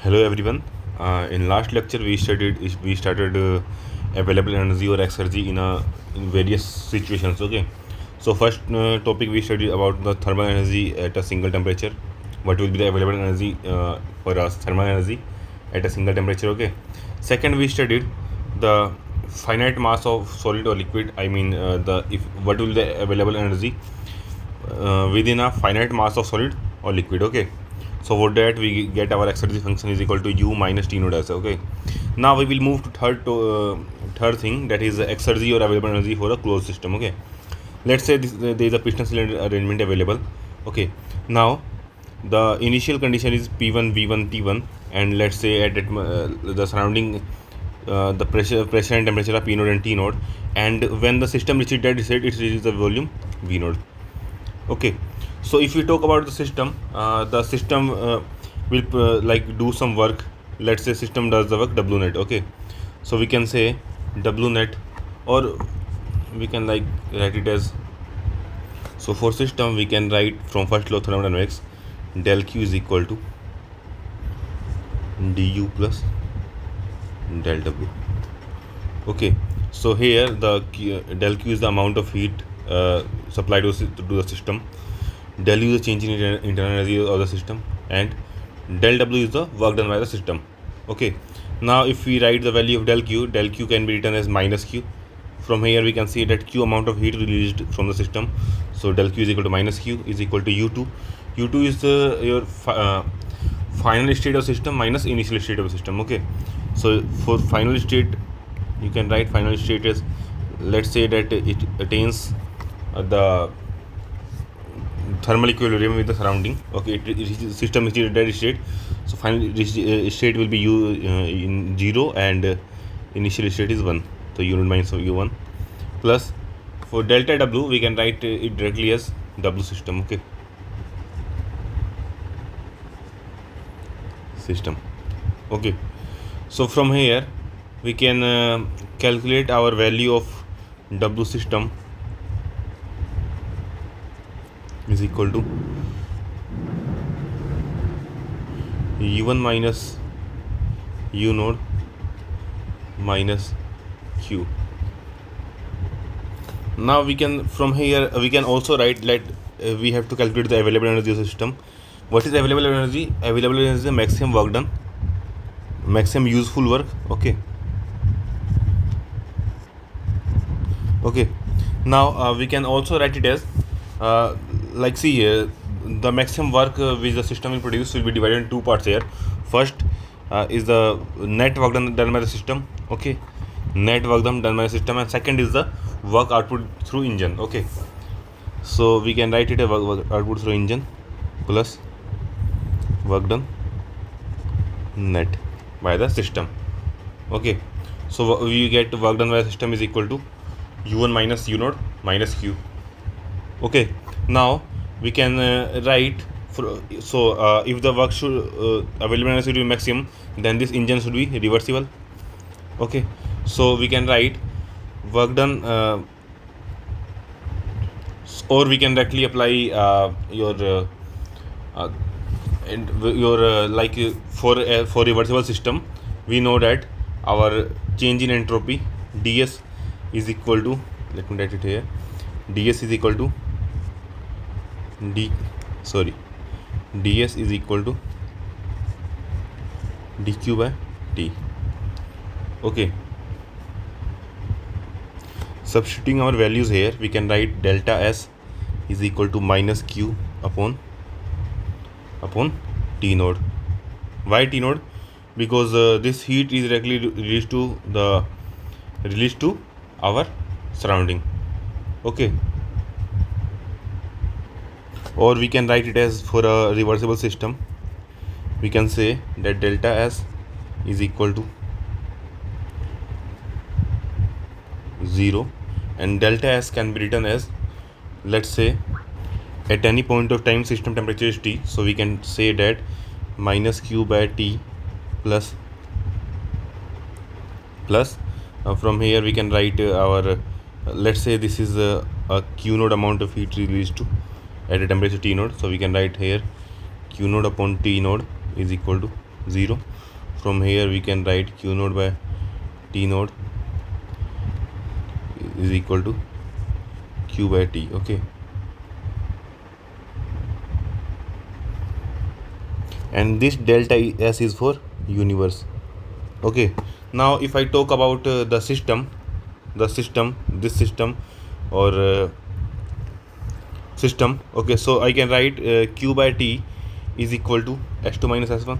Hello everyone. In last lecture we started available energy or exergy in various situations. Okay, so first topic we studied about the thermal energy at a single temperature. What will be the available energy for us thermal energy at a single temperature? Okay. Second we studied the finite mass of solid or liquid. I mean the if what will the available energy within a finite mass of solid or liquid. Okay, so for that we get our exergy function is equal to u minus t node s. Okay, now we will move to third thing, that is exergy or available energy for a closed system. Okay, let's say there is a piston cylinder arrangement available. Okay, now the initial condition is p1 v1 t1, and let's say at the surrounding the pressure and temperature are p node and t node, and when the system reaches dead state it reaches the volume v node. Okay, so if we talk about the system will like do some work. Let's say system does the work w net. Okay, so we can say w net, or we can like write it as, so for system we can write from first law thermodynamics, del q is equal to du plus del w. Okay, so here del q is the amount of heat supplied to the system, del U is the change in internal energy of the system, and del W is the work done by the system. Okay, now if we write the value of del Q can be written as minus Q. From here we can see that Q amount of heat released from the system, so del Q is equal to minus Q is equal to U2. U2 is your final state of system minus initial state of the system. Okay, so for final state you can write final state as, let's say that it attains the thermal equilibrium with the surrounding. Okay, system is in dead state, so final state will be u in 0, and initial state is 1, so unit minus u1 plus, for delta w we can write it directly as w system. Okay, system. Okay, so from here we can calculate our value of w system is equal to u1 minus u node minus q. Now we can, from here we can also write, we have to calculate the available energy of the system. What is available energy? Available energy is the maximum work done, maximum useful work. Okay, now we can also write it as like, see here, the maximum work which the system will produce will be divided in two parts here. First is the net work done by the system. Okay, net work done by the system, and second is the work output through engine. Okay, so we can write it as work output through engine plus work done net by the system. Okay, so we get work done by the system is equal to u1 minus u node minus q. Okay, now we can write if the work should available energy should be maximum, then this engine should be reversible. Okay, so we can write work done, or we can directly apply your like for reversible system, we know that our change in entropy ds is equal to, let me write it here, ds is equal to ds is equal to dq by t. Okay, substituting our values here, we can write delta s is equal to minus q upon t node. Why t node? Because this heat is directly released to our surrounding. Okay, or we can write it as, for a reversible system we can say that delta s is equal to 0, and delta s can be written as, let's say at any point of time system temperature is T, so we can say that minus q by T plus from here we can write our let's say this is a q node amount of heat released to at a temperature T node, so we can write here q node upon T node is equal to 0. From here we can write Q node by T node is equal to Q by T. Okay, and this delta S is for universe. Okay, now if I talk about the system, this system or system. Okay, so I can write Q by T is equal to S2 minus S1.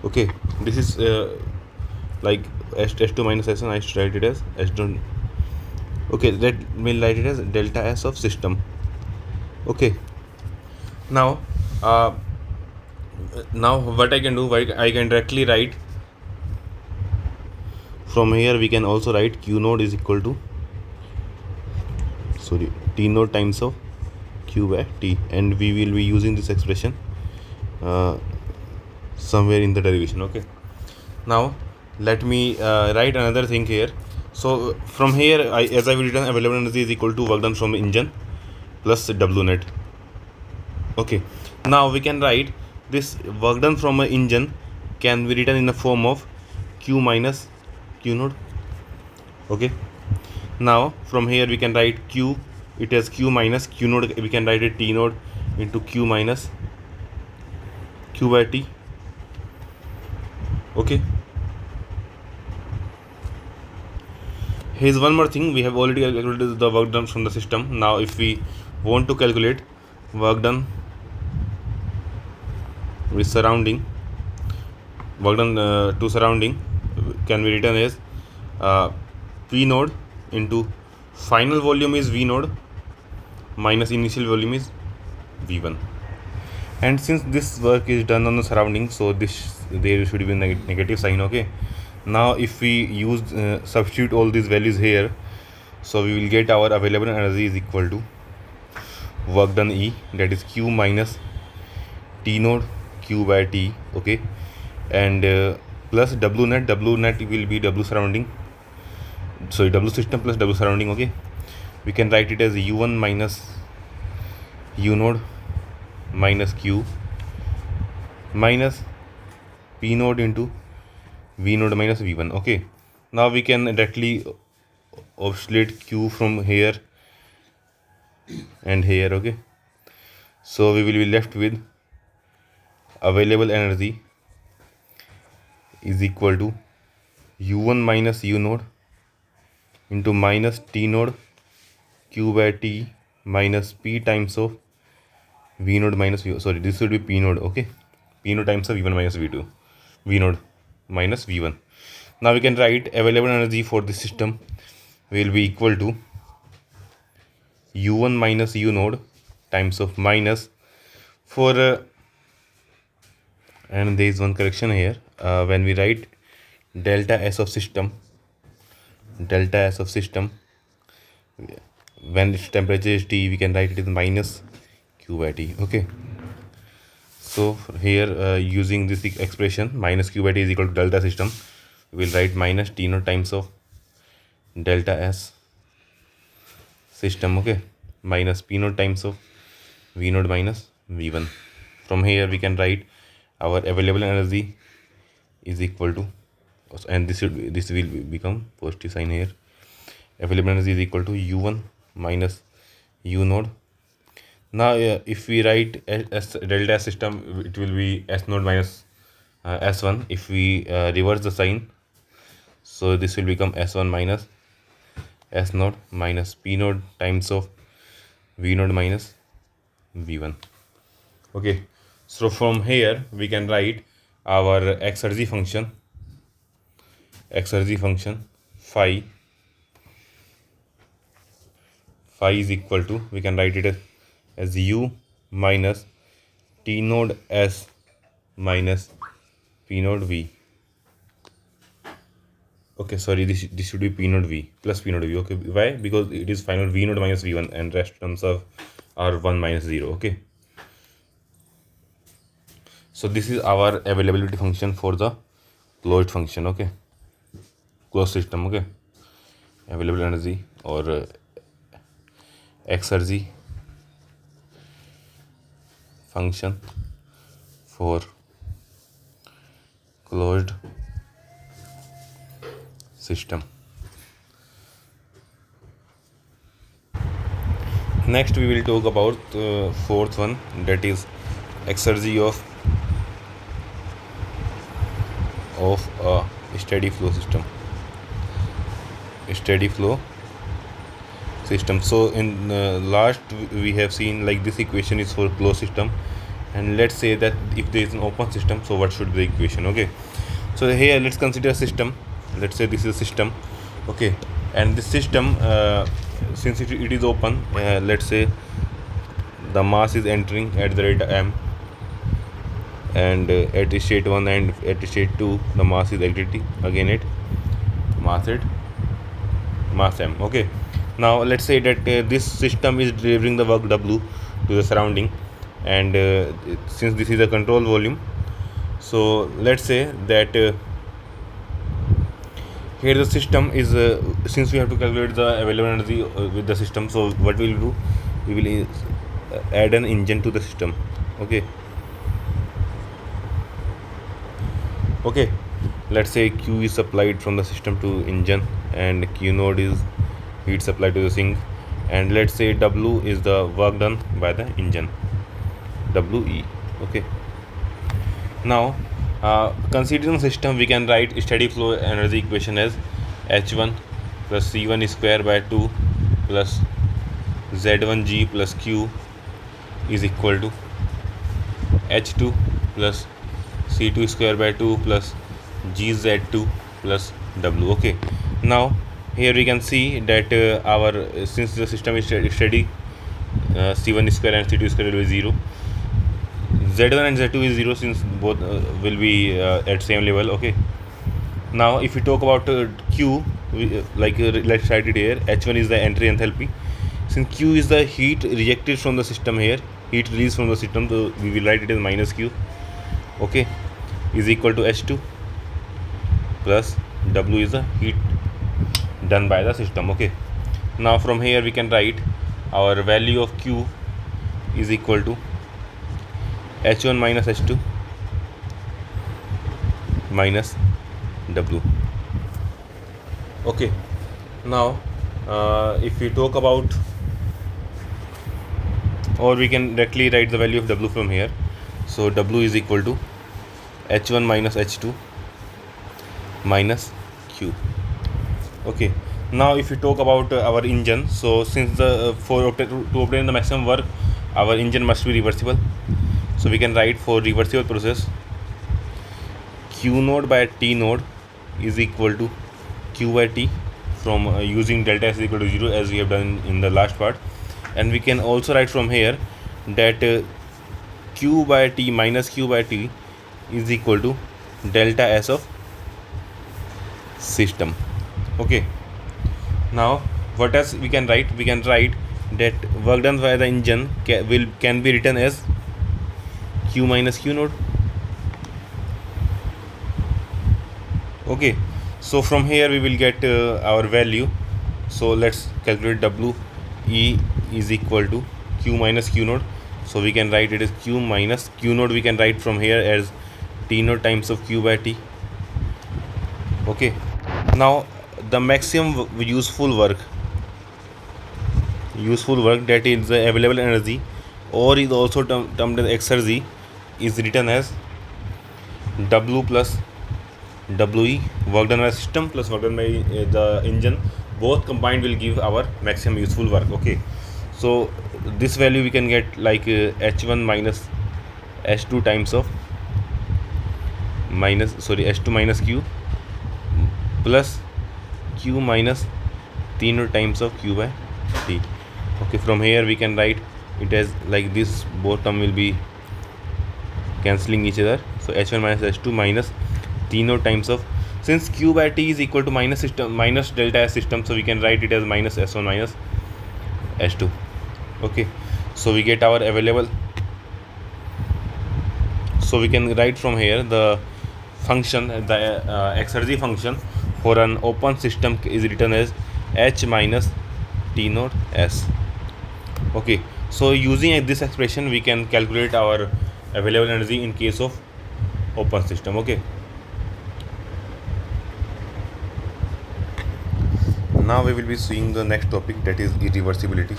Okay, this is like S2 minus S1. I should write it as S2. Okay, let me write it as delta S of system. Okay, now uh, now what I can do, I can directly write from here. We can also write Q node is equal to T node times of Q by T, and we will be using this expression uh, somewhere in the derivation. Okay, now let me write another thing here. So from here, as I will written, available energy is equal to work done from engine plus W net. Okay, now we can write this work done from an engine can be written in the form of Q minus Q node. Okay, now from here we can write Q, it is Q minus Q node, we can write it T node into Q minus Q by T. Okay, here's one more thing. We have already calculated the work done from the system. Now if we want to calculate work done with surrounding, work done to surrounding can be written as P node into final volume is V node minus initial volume is V1. And since this work is done on the surrounding, so this there should be a negative sign. Okay, now if we use substitute all these values here, so we will get our available energy is equal to work done E, that is Q minus T node Q by T. Okay, and plus W net will be W surrounding, sorry, W system plus W surrounding. Okay, we can write it as U1 minus U node minus Q minus P node into V node minus V1. Okay, now we can directly obsolete Q from here and here. Okay, so we will be left with available energy is equal to U1 minus U node into minus T node Q by T minus P times of V node minus V, sorry, this should be P node. Okay, P node times of V1 minus V2, V node minus V1. Now we can write available energy for this system will be equal to U1 minus U node times of minus for and there is one correction here. When we write delta S of system, when its temperature is T, we can write it as minus Q by T. Okay, so here using this expression minus Q by T is equal to delta system, we will write minus T node times of delta S system. Okay, minus P node times of V node minus V1. From here we can write our available energy is equal to, and this will become positive sign here, available energy is equal to U1 minus U node. Now if we write delta S system, it will be S node minus S1. If we reverse the sign, so this will become S1 minus S node minus P node times of V node minus V1. Okay, so from here we can write our exergy function phi is equal to, we can write it as U minus T node S minus P node V. Okay, sorry, this should be P node V plus P node V. Okay, why? Because it is final V node minus V1 and rest terms of are 1 minus 0. Okay, so this is our availability function for the closed function. Okay, closed system. Okay, available energy or exergy function for closed system. Next we will talk about fourth one, that is exergy of a steady flow system. Steady flow system. So in last we have seen like this equation is for closed system, and let's say that if there is an open system, so what should be the equation? Okay, so here let's consider a system. Let's say this is a system. Okay, and this system since it is open, let's say the mass is entering at the rate m, and at state 1 and at state 2 the mass is exiting again at mass m. Okay, now let's say that this system is delivering the work w to the surrounding, and since this is a control volume, so let's say that here the system is since we have to calculate the available energy with the system, so what we will do, we will add an engine to the system. Okay, let's say q is supplied from the system to engine, and q node is heat supplied to the sink, and let's say w is the work done by the engine, we. Okay, now considering system, we can write steady flow energy equation as h1 plus c1 square by 2 plus z1g plus q is equal to h2 plus c2 square by 2 plus gz2 plus w. Okay, now here we can see that our since the system is steady, c1 square and c2 square will be 0, z1 and z2 is 0 since both will be at same level. Okay, now if we talk about q, let's write it here. h1 is the entry enthalpy. Since q is the heat rejected from the system, here heat released from the system, so we will write it as minus q. Okay, is equal to h2 plus w is the heat done by the system. Okay, now from here we can write our value of q is equal to h1 minus h2 minus w. Okay, now if we talk about, or we can directly write the value of w from here, so w is equal to h1 minus h2 minus q. Okay, now if we talk about our engine, so since the to obtain the maximum work, our engine must be reversible, so we can write for reversible process q node by t node is equal to q by t from using delta s is equal to 0 as we have done in the last part, and we can also write from here that q by t minus q by t is equal to delta s of system. Okay, now what else we can write? We can write that work done by the engine can be written as q minus q node. Okay, so from here we will get our value. So let's calculate w e is equal to q minus q node, so we can write it as q minus q node. We can write from here as t node times of q by t. Okay, now the maximum useful work that is the available energy, or is also termed as exergy, is written as w plus we, work done by system plus work done by the engine, both combined will give our maximum useful work. Okay, so this value we can get like h1 minus h2 times of h2 minus q plus q minus t node times of q by t. Okay, from here we can write it as like this, both term will be cancelling each other, so h1 minus h2 minus t node times of, since q by t is equal to minus delta s system, so we can write it as minus s1 minus s2. Okay, so we get our available, so we can write from here the function, the exergy function for an open system is written as h minus t node s. Okay, so using this expression we can calculate our available energy in case of open system. Okay, Now we will be seeing the next topic, that is irreversibility.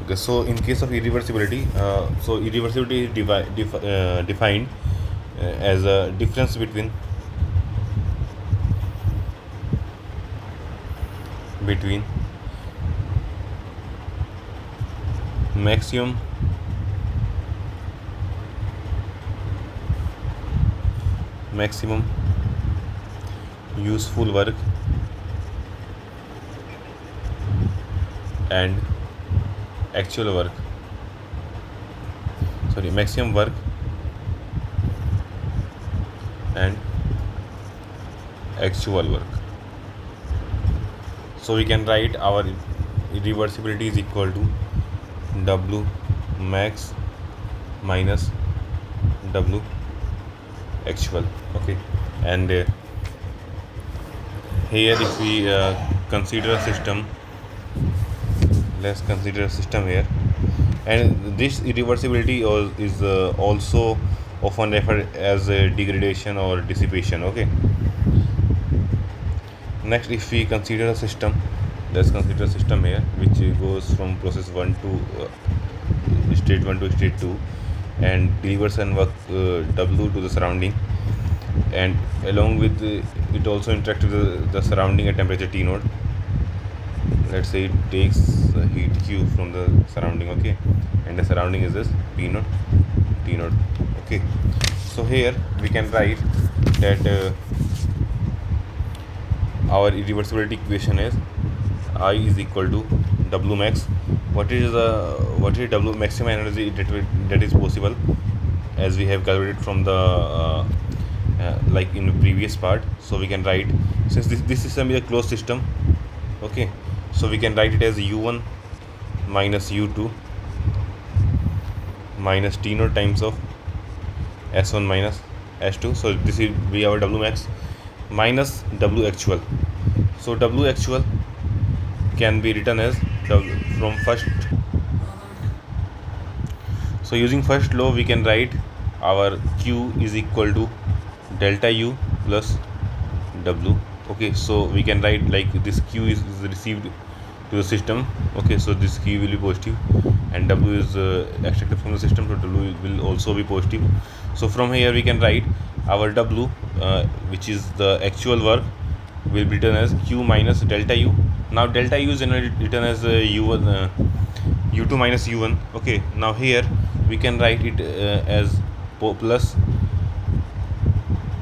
Okay, so in case of irreversibility, so irreversibility is defined as a difference between maximum useful work and actual work. Sorry, maximum work and actual work. So we can write our irreversibility is equal to W max minus W actual. Okay, and here if we consider a system, let's consider a system here, and this irreversibility is also often referred as degradation or dissipation. Okay, next if we consider a system, let's consider a system here which goes from process 1 to state 1 to state 2 and delivers and work W to the surrounding, and along with it also interacts with the surrounding at temperature T naught. Let's say it takes heat Q from the surrounding. Okay, and the surrounding is this P naught T naught. Okay, so here we can write that our irreversibility equation is I is equal to W max. What is W maximum energy that is possible, as we have calculated from the like in the previous part. So we can write, since this system is a closed system. Okay, so we can write it as U1 minus U2 minus T naught times of S1 minus S2. So this will be our W max minus W actual. So W actual can be written as from first. So using first law we can write our Q is equal to delta U plus W. Okay, so we can write like this Q is received to the system. Okay, so this Q will be positive and W is extracted from the system, so W will also be positive. So from here we can write our W which is the actual work will be written as Q minus delta U. Now delta U is generally written as U1 U2 minus U1. Okay, now here we can write it as plus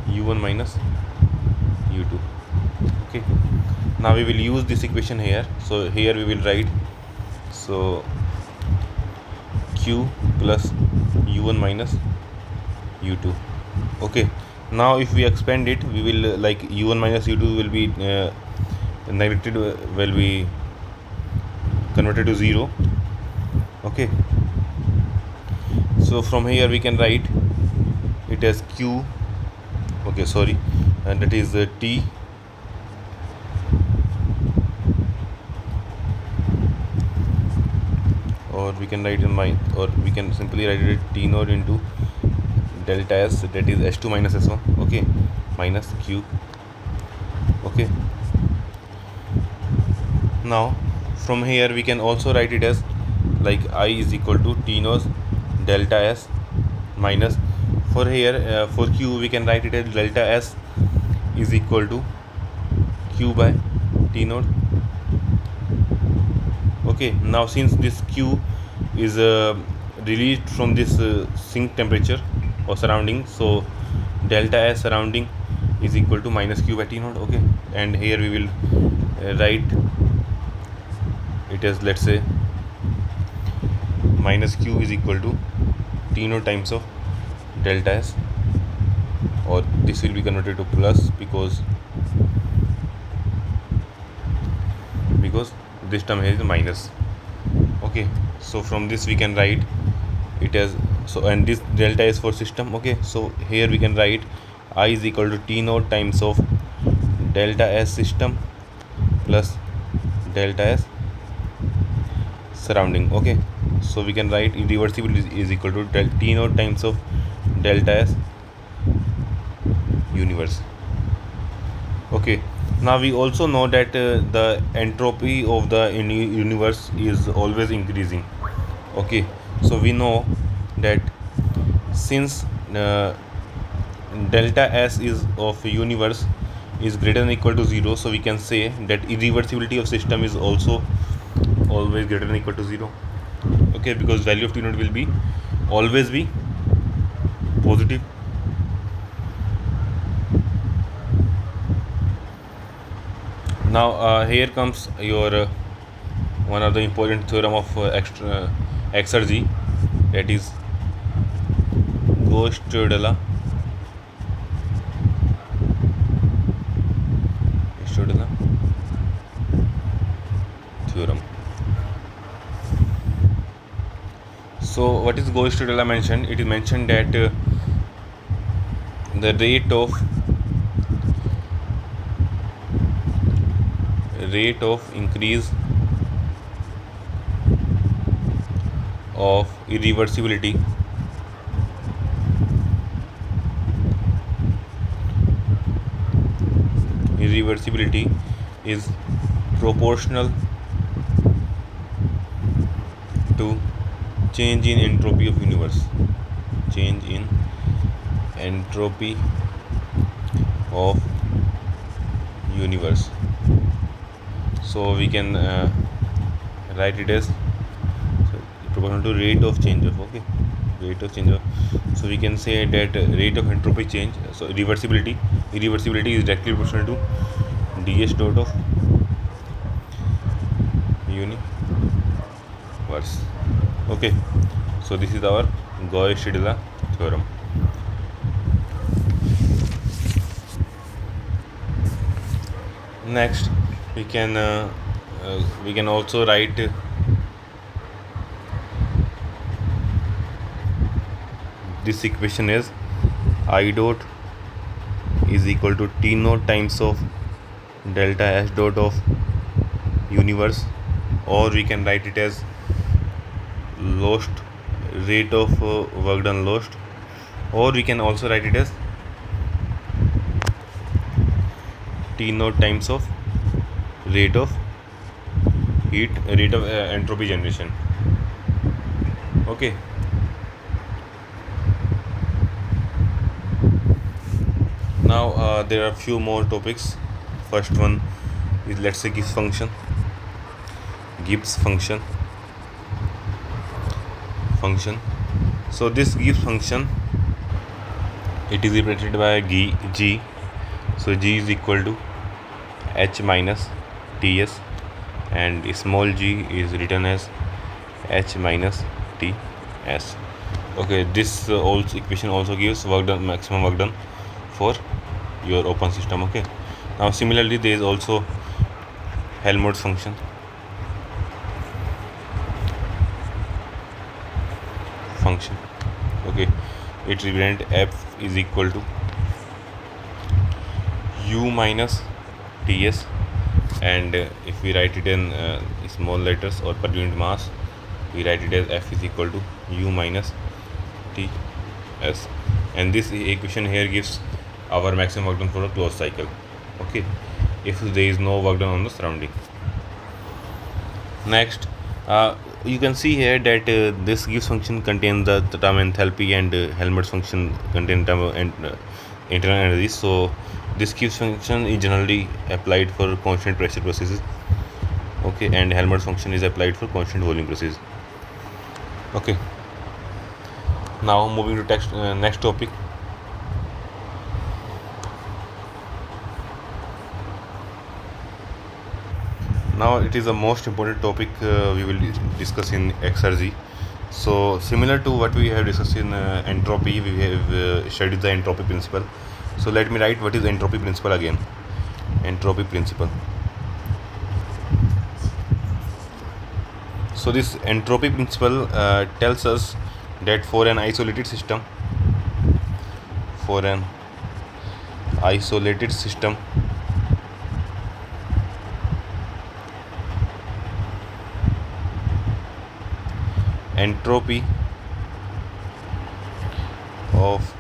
U1 minus U2. Okay, now we will use this equation here. So here we will write, so Q plus U1 minus U2. Okay, now if we expand it, we will like U1 minus U2 will be negated, will be converted to 0. Okay, so from here we can write it as Q. Okay, sorry, and that is T or we can write or we can simply write it T naught into delta S, that is S2 minus S1. Okay, minus Q. Okay, now from here we can also write it as like I is equal to T naught delta S minus, for here for Q we can write it as delta S is equal to Q by T naught. Okay, now since this Q is released from this sink temperature or surrounding, so delta S surrounding is equal to minus Q by T naught. Okay, and here we will write it as, let's say, minus Q is equal to T naught times of delta S, or this will be converted to plus because this term here is minus. Okay, so from this we can write it as, so, and this delta is for system. Okay, so here we can write I is equal to T naught times of delta S system plus delta S surrounding. Okay, So we can write irreversibility is equal to T naught times of delta S universe. Okay, now we also know that the entropy of the universe is always increasing. Okay, so we know that since delta S is of universe is greater than equal to 0, so we can say that irreversibility of system is also always greater than equal to 0. Okay, because value of T naught will be always be positive. Now here comes your one of the important theorem of exergy, that is Gauss-Stodela theorem. So what is Gauss-Stodela mentioned? It is mentioned that the rate of increase of irreversibility is proportional to change in entropy of universe. Change in entropy of universe. So we can write it as proportional to rate of change of, okay, rate of change of. So we can say that rate of entropy change, so irreversibility is directly proportional to ds dot of universe. Okay, so this is our Gauss-Stodela theorem. Next we can also write this equation is I dot is equal to T naught times of delta S dot of universe, or we can write it as lost rate of work done lost, or we can also write it as T naught times of rate of entropy generation. Okay, now there are few more topics. First one is, let's say, Gibbs function. So this Gibbs function, it is represented by G. So G is equal to H minus Ts, and small g is written as H minus Ts. Okay, this also equation also gives maximum work done for your open system. Okay, now similarly there is also Helmholtz function. Okay, it represents F is equal to U minus Ts, and if we write it in small letters or per unit mass, we write it as F is equal to U minus Ts, and this equation here gives our maximum work done for a closed cycle. Okay, if there is no work done on the surrounding. Next, you can see here that this Gibbs function contains the term enthalpy, and Helmholtz function contains term internal energy. So this Gibbs function is generally applied for constant pressure processes. Okay, and Helmholtz function is applied for constant volume processes. Okay, now moving to next topic. Now it is the most important topic we will discuss in exergy. So similar to what we have discussed in entropy, we have studied the entropy principle. So let me write what is entropy principle again. Entropy principle. So this entropy principle tells us that for an isolated system, entropy of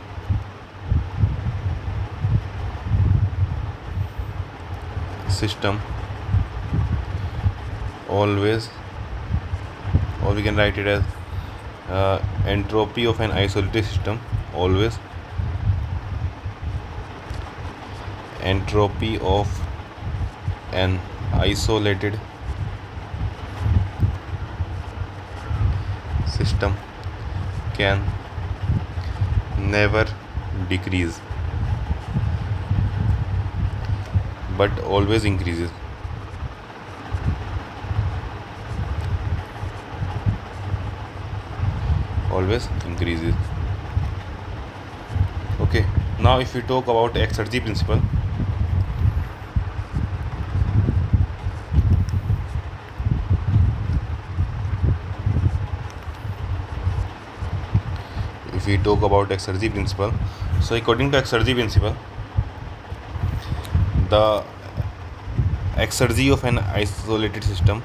system always, or we can write it as entropy of an isolated system always, entropy of an isolated system can never decrease but always increases. Always increases. Okay, now if we talk about Exergy principle, so according to Exergy principle, the exergy of an isolated system,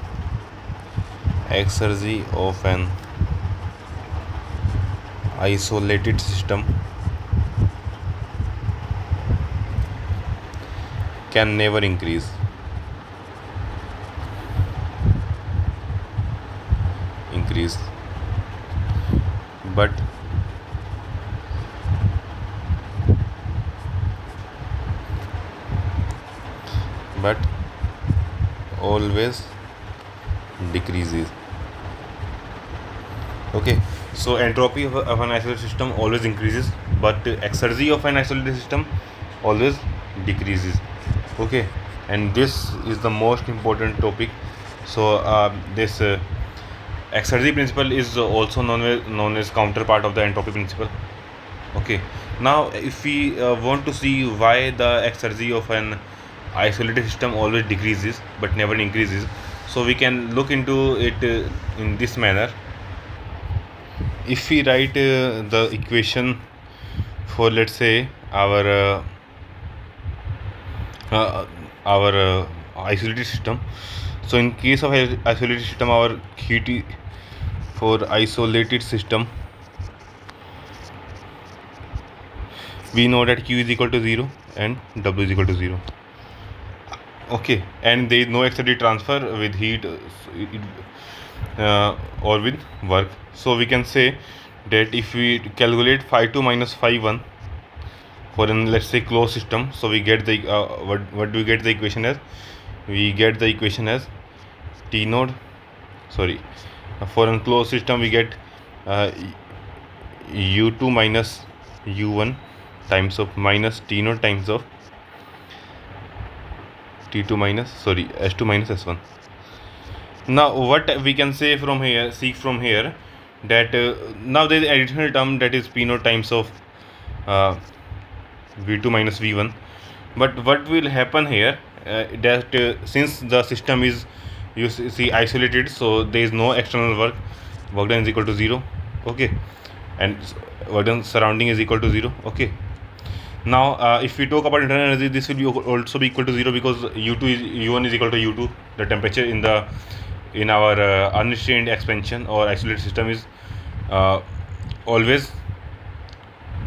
exergy of an isolated system can never increase. But always decreases. Okay, so entropy of an isolated system always increases, but exergy of an isolated system always decreases. Okay, and this is the most important topic. So this exergy principle is also known as counterpart of the entropy principle. Okay, now if we want to see why the exergy of an isolated system always decreases but never increases, so we can look into it in this manner. If we write the equation for, let's say, our isolated system, so in case of isolated system, our Qt for isolated system, we know that Q is equal to 0 and W is equal to 0. Okay, and there is no exergy transfer with heat or with work. So we can say that if we calculate phi 2 minus phi 1 for an, let's say, closed system, so we get the what do we get the equation as? We get the equation as T node, sorry, for a closed system we get U2 minus U1 times of minus T node times of T2 minus, sorry, S2 minus S1. Now what we can say from here, seek from here, that now there is additional term, that is P naught times of V2 minus V1. But what will happen here, that since the system is, you see, isolated, so there is no external work done is equal to 0. Okay, and work done surrounding is equal to 0. Okay, now if we talk about internal energy, this will be also be equal to 0, because U1 is equal to U2. The temperature in our unrestrained expansion or isolated system is always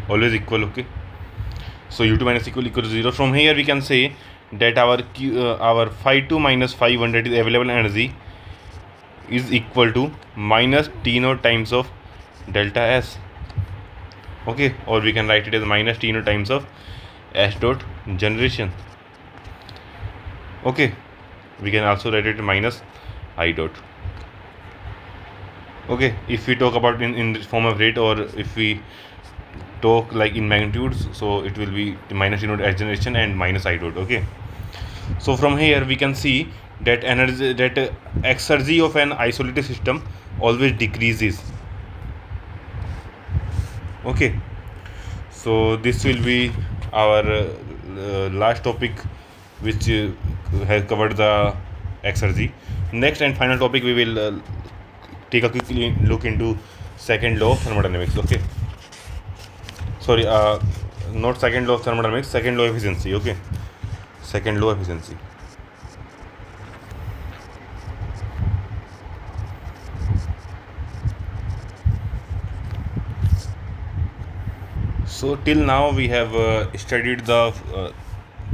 equal. Okay, so U2 minus equal to 0. From here we can say that our phi 2 minus phi 1, that is available energy, is equal to minus T naught times of delta S. Okay, or we can write it as minus T naught times of S dot generation. Okay, we can also write it minus I dot. Okay, if we talk about in the form of rate, or if we talk like in magnitudes, so it will be minus T naught S generation and minus I dot. Okay, so from here we can see that energy, that exergy of an isolated system always decreases. Okay, so this will be our last topic, which has covered the exergy. Next and final topic, we will take a quick look into second law of thermodynamics. Okay, sorry, not second law of thermodynamics, second law of efficiency. Okay, second law of efficiency. So till now we have studied the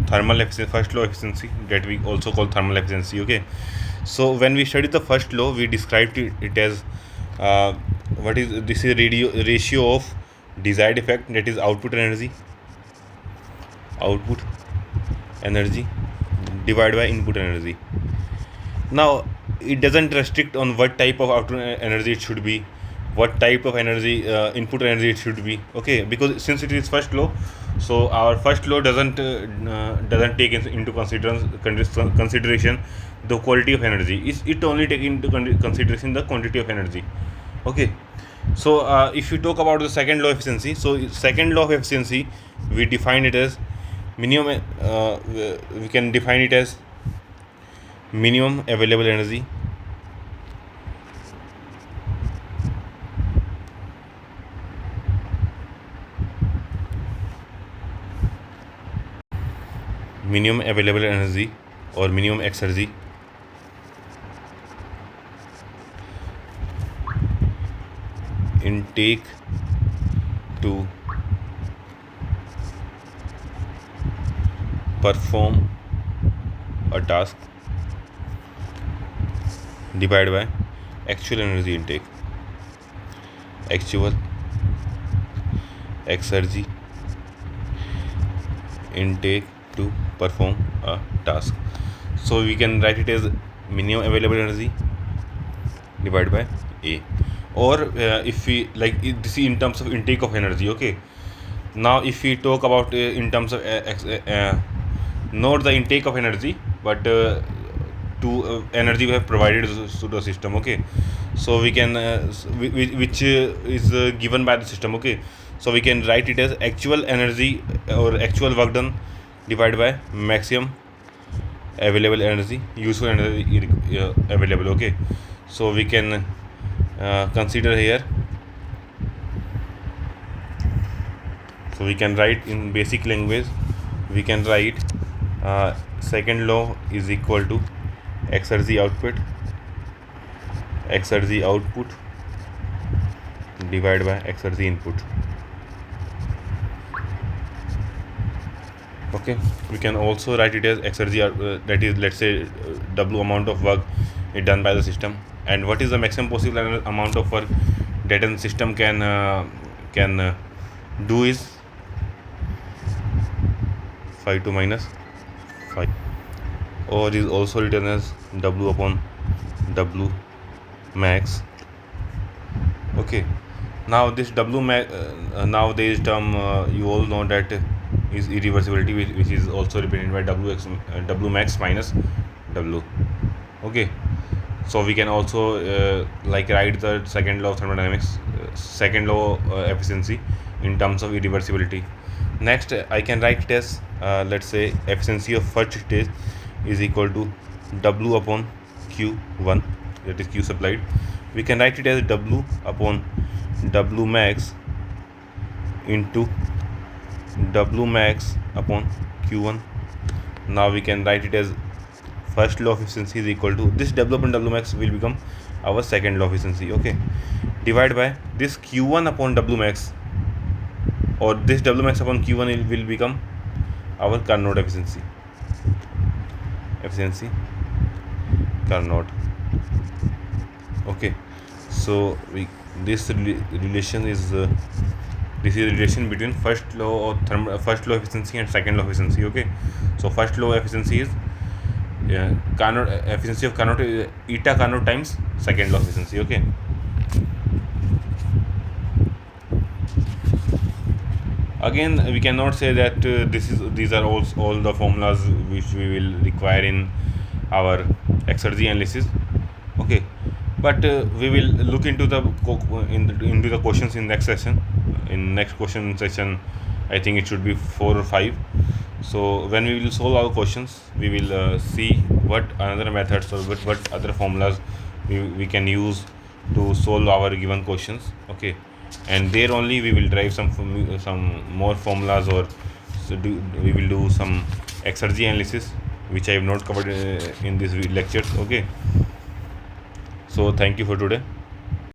thermal efficiency, first law efficiency, that we also call thermal efficiency. Okay, so when we studied the first law, we described it as uh, what is this is ratio of desired effect, that is output energy divided by input energy. Now it doesn't restrict on what type of output energy it should be, what type of energy input energy it should be. Okay, because since it is first law, so our first law doesn't take into consideration the quality of energy. It only take into consideration the quantity of energy. Okay, so if you talk about the second law of efficiency, so second law of efficiency, we define it as minimum we can define it as minimum available energy minimum available energy or minimum exergy intake to perform a task divided by actual energy intake, actual exergy intake to perform a task. So we can write it as minimum available energy divided by A. Or if we like this is in terms of intake of energy. Okay, now if we talk about in terms of not the intake of energy, but to energy we have provided to the system. Okay, so we can which is given by the system. Okay, so we can write it as actual energy or actual work done divided by maximum available energy, useful energy available. Okay, so we can consider here. So we can write in basic language, we can write second law is equal to exergy output divided by exergy input. Okay, we can also write it as exergy that is, let's say, W amount of work is done by the system, and what is the maximum possible amount of work that a system can do is 5 to minus 5, or is also written as W upon W max. Okay, now this W max nowadays term you all know that is irreversibility, which is also represented by W max minus W. Okay, so we can also like write the second law of thermodynamics, second law efficiency in terms of irreversibility. Next I can write it as let's say efficiency of first stage is equal to W upon Q1, that is Q supplied. We can write it as W upon W max into W max upon Q1. Now we can write it as first law of efficiency is equal to this W upon W max will become our second law of efficiency. Okay, divided by this Q1 upon W max, or this W max upon Q1 will become our Carnot efficiency Carnot. Okay, so this relation is this is relation between first law of first law efficiency and second law efficiency. Okay, so first law efficiency is Carnot efficiency of Carnot eta Carnot times second law efficiency. Okay, again we cannot say that these are all the formulas which we will require in our exergy analysis. Okay, but we will look into into the questions in next session. In next question session, I think it should be 4 or 5. So when we will solve our questions, we will see what another methods or what other formulas we can use to solve our given questions. Okay, and there only we will derive some more formulas, or we will do some exergy analysis which I have not covered in this lectures. Okay, so thank you for today.